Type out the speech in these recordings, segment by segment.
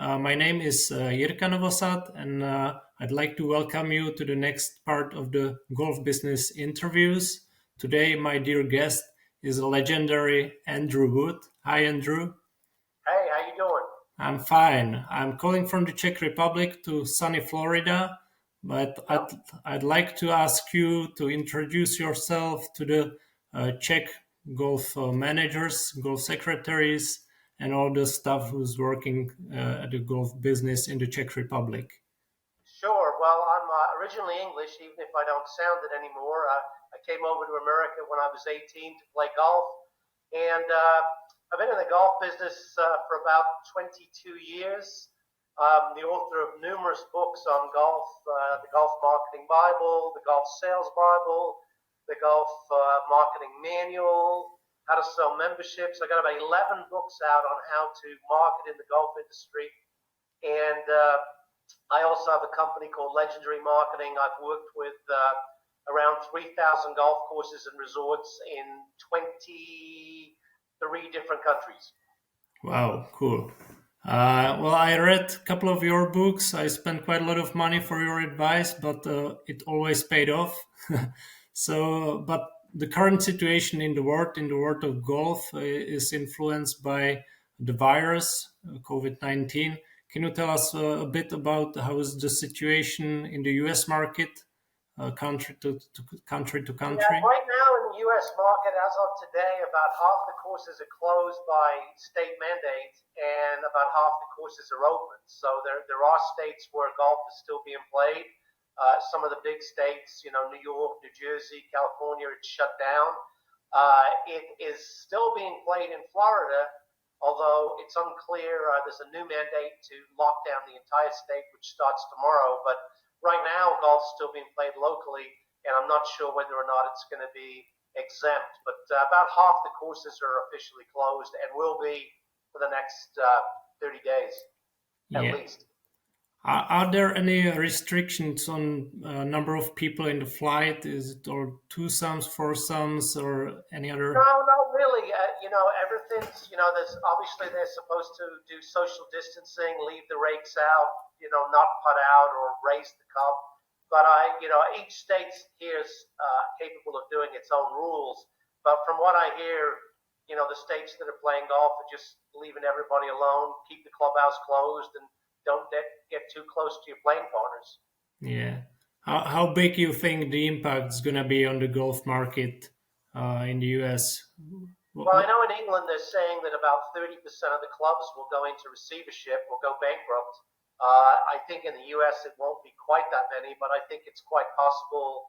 My name is Jirka Novosad, and I'd like to welcome you to the next part of the golf business interviews. Today, my dear guest is a legendary Andrew Wood. Hi, Andrew. Hey, how you doing? I'm fine. I'm calling from the Czech Republic to sunny Florida, but I'd like to ask you to introduce yourself to the Czech golf managers, golf secretaries, and all the staff who's working at the golf business in the Czech Republic. Sure. Well, I'm originally English, even if I don't sound it anymore. I came over to America when I was 18 to play golf, and I've been in the golf business for about 22 years. I'm the author of numerous books on golf, the Golf Marketing Bible, the Golf Sales Bible, the Golf Marketing Manual, how to sell memberships. I got about 11 books out on how to market in the golf industry. And I also have a company called Legendary Marketing. I've worked with around 3,000 golf courses and resorts in 23 different countries. Wow, cool. Well, I read a couple of your books. I spent quite a lot of money for your advice, but it always paid off. But the current situation in the world of golf is influenced by the virus, COVID-19. Can you tell us a bit about how is the situation in the U.S. market, country to country? Yeah, right now in the U.S. market, as of today, about half the courses are closed by state mandate, and about half the courses are open. So there are states where golf is still being played. Some of the big states, New York, New Jersey, California, it's shut down. It is still being played in Florida, although it's unclear. There's a new mandate to lock down the entire state, which starts tomorrow. But right now, golf's still being played locally, and I'm not sure whether or not it's going to be exempt. But about half the courses are officially closed and will be for the next 30 days at least. Are there any restrictions on number of people in the flight? Is it or twosomes, foursomes, or any other? No, not really. Everything's, there's obviously they're supposed to do social distancing, leave the rakes out, not putt out or raise the cup. But each state here is capable of doing its own rules. But from what I hear, the states that are playing golf are just leaving everybody alone, keep the clubhouse closed, and don't get too close to your playing partners. Yeah. How big you think the impact is going to be on the golf market in the U.S.? Well, I know in England they're saying that about 30% of the clubs will go into receivership, will go bankrupt. I think in the U.S. it won't be quite that many, but I think it's quite possible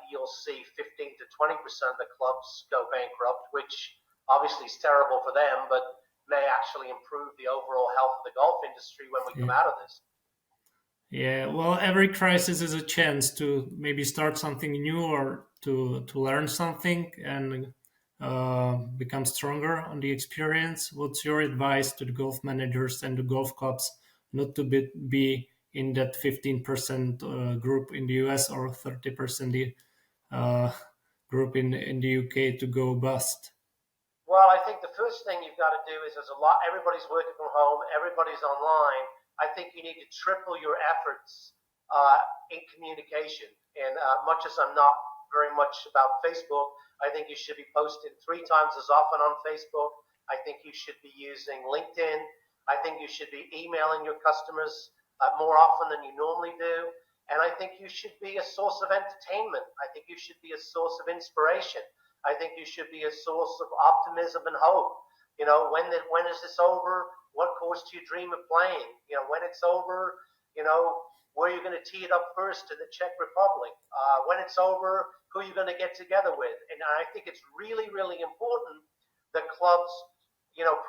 you'll see 15 to 20% of the clubs go bankrupt, which obviously is terrible for them, but may actually improve the overall health of the golf industry when we come out of this. Yeah, well, every crisis is a chance to maybe start something new or to learn something and become stronger on the experience. What's your advice to the golf managers and the golf clubs not to be in that 15% group in the US or 30% group in the UK to go bust? Well, I think the first thing you've got to do is everybody's working from home, everybody's online. I think you need to triple your efforts in communication. And much as I'm not very much about Facebook, I think you should be posting 3 times as often on Facebook. I think you should be using LinkedIn. I think you should be emailing your customers more often than you normally do. And I think you should be a source of entertainment. I think you should be a source of inspiration. I think you should be a source of optimism and hope. When is this over? What course do you dream of playing? When it's over, where are you going to tee it up first to the Czech Republic? When it's over, who are you going to get together with? And I think it's really, really important that clubs,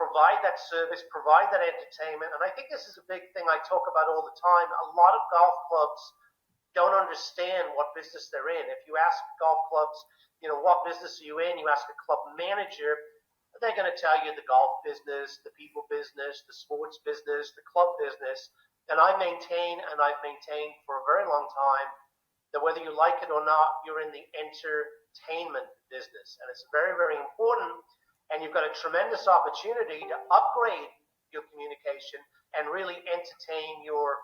provide that service, provide that entertainment. And I think this is a big thing I talk about all the time. A lot of golf clubs don't understand what business they're in. If you ask golf clubs, what business are you in? You ask a club manager, they're going to tell you the golf business, the people business, the sports business, the club business. And I've maintained for a very long time that whether you like it or not, you're in the entertainment business. And it's very, very important. And you've got a tremendous opportunity to upgrade your communication and really entertain your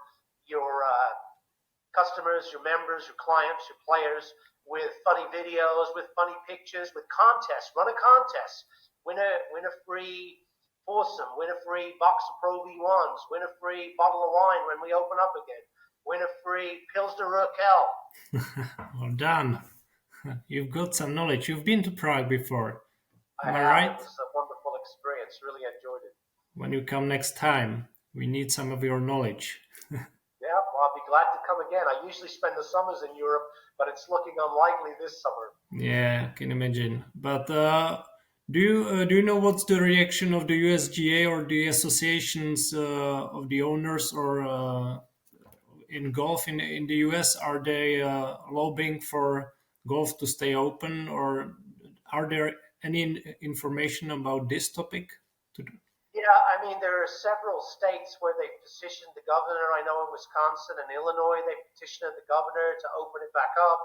customers, your members, your clients, your players with funny videos, with funny pictures, with contests. Run a contest. Win a free foursome. Win a free box of Pro V1s. Win a free bottle of wine when we open up again. Win a free Pilsner Urquell. Well done. You've got some knowledge. You've been to Prague before. Am I right? It was a wonderful experience. Really enjoyed it. When you come next time, we need some of your knowledge. Yeah, well, I'll be glad to come again. I usually spend the summers in Europe, but it's looking unlikely this summer. Yeah, I can imagine. But do you know what's the reaction of the USGA or the associations of the owners or in golf in the US? Are they lobbying for golf to stay open, or are there any information about this topic? Yeah, I mean, there are several states where they petitioned the governor. I know in Wisconsin and Illinois, they petitioned the governor to open it back up.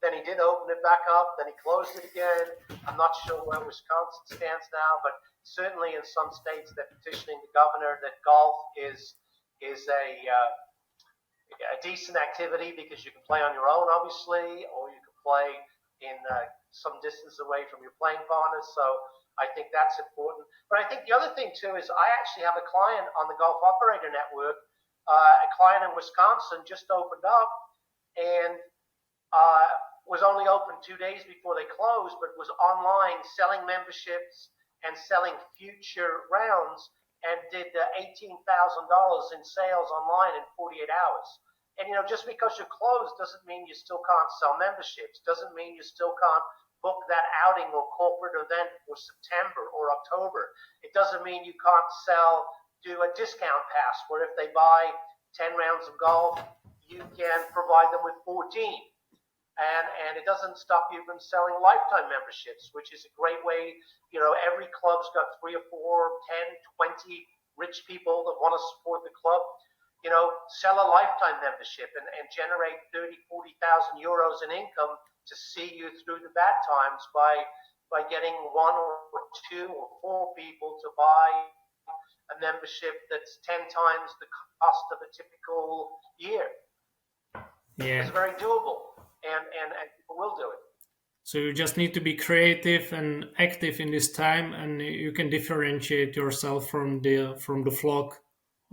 Then he did open it back up. Then he closed it again. I'm not sure where Wisconsin stands now, but certainly in some states, they're petitioning the governor that golf is a decent activity because you can play on your own, obviously, or you can play in some distance away from your playing partners. So I think that's important. But I think the other thing, too, is I actually have a client on the Golf Operator Network. A client in Wisconsin just opened up and was only open 2 days before they closed, but was online selling memberships and selling future rounds and did $18,000 in sales online in 48 hours. And, just because you're closed doesn't mean you still can't sell memberships, doesn't mean you still can't book that outing or corporate event for September or October. It doesn't mean you can't do a discount pass where if they buy 10 rounds of golf, you can provide them with 14. And it doesn't stop you from selling lifetime memberships, which is a great way. Every club's got 3 or 4, 10, 20 rich people that want to support the club. Sell a lifetime membership and generate 30,000, 40,000 euros in income to see you through the bad times by getting 1 or 2 or 4 people to buy a membership that's 10 times the cost of a typical year. Yeah. It's very doable, and people will do it. So you just need to be creative and active in this time, and you can differentiate yourself from the flock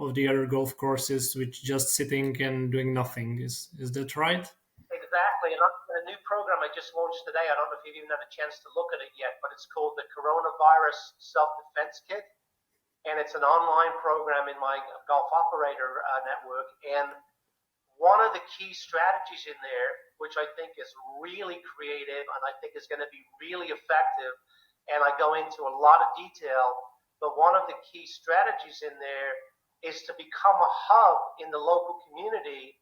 of the other golf courses, which just sitting and doing nothing. Is that right? Exactly. And a new program I just launched today, I don't know if you've even had a chance to look at it yet, but it's called the Coronavirus Self-Defense Kit. And it's an online program in my Golf Operator Network. And one of the key strategies in there, which I think is really creative and I think is going to be really effective, and I go into a lot of detail, but one of the key strategies in there is to become a hub in the local community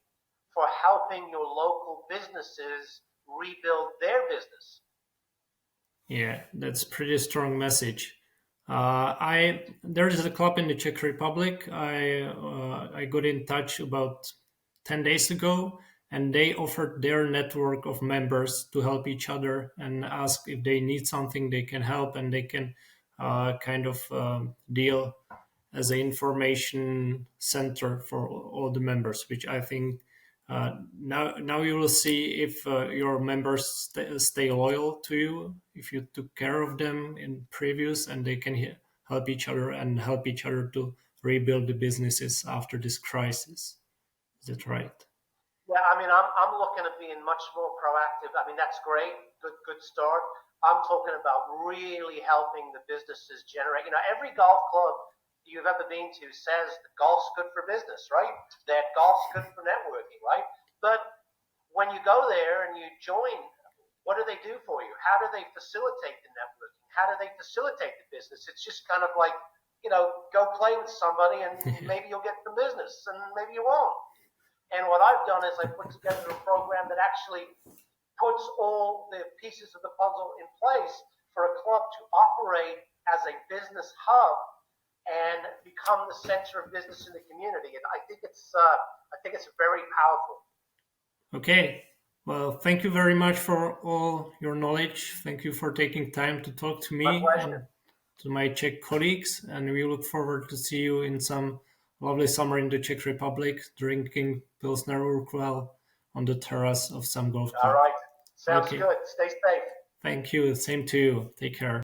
for helping your local businesses rebuild their business. Yeah, that's a pretty strong message. There is a club in the Czech Republic. I got in touch about 10 days ago, and they offered their network of members to help each other and ask if they need something, they can help, and they can deal as an information center for all the members, which I think now you will see if your members stay loyal to you, if you took care of them in previous, and they can help each other and help each other to rebuild the businesses after this crisis. Is that right? Yeah, I mean, I'm looking at being much more proactive. I mean, that's great, good start. I'm talking about really helping the businesses generate. Every golf club you've ever been to says that golf's good for business, right? That golf's good for networking, right? But when you go there and you join, what do they do for you? How do they facilitate the networking? How do they facilitate the business? It's just kind of like, go play with somebody and maybe you'll get some business and maybe you won't. And what I've done is I put together a program that actually puts all the pieces of the puzzle in place for a club to operate as a business hub and become the center of business in the community. And I think it's very powerful. Okay. Well, thank you very much for all your knowledge. Thank you for taking time to talk to me and to my Czech colleagues. And we look forward to see you in some lovely summer in the Czech Republic, drinking Pilsner Urquell on the terrace of some golf club. All right. Sounds Okay. good. Stay safe. Thank you. Same to you. Take care.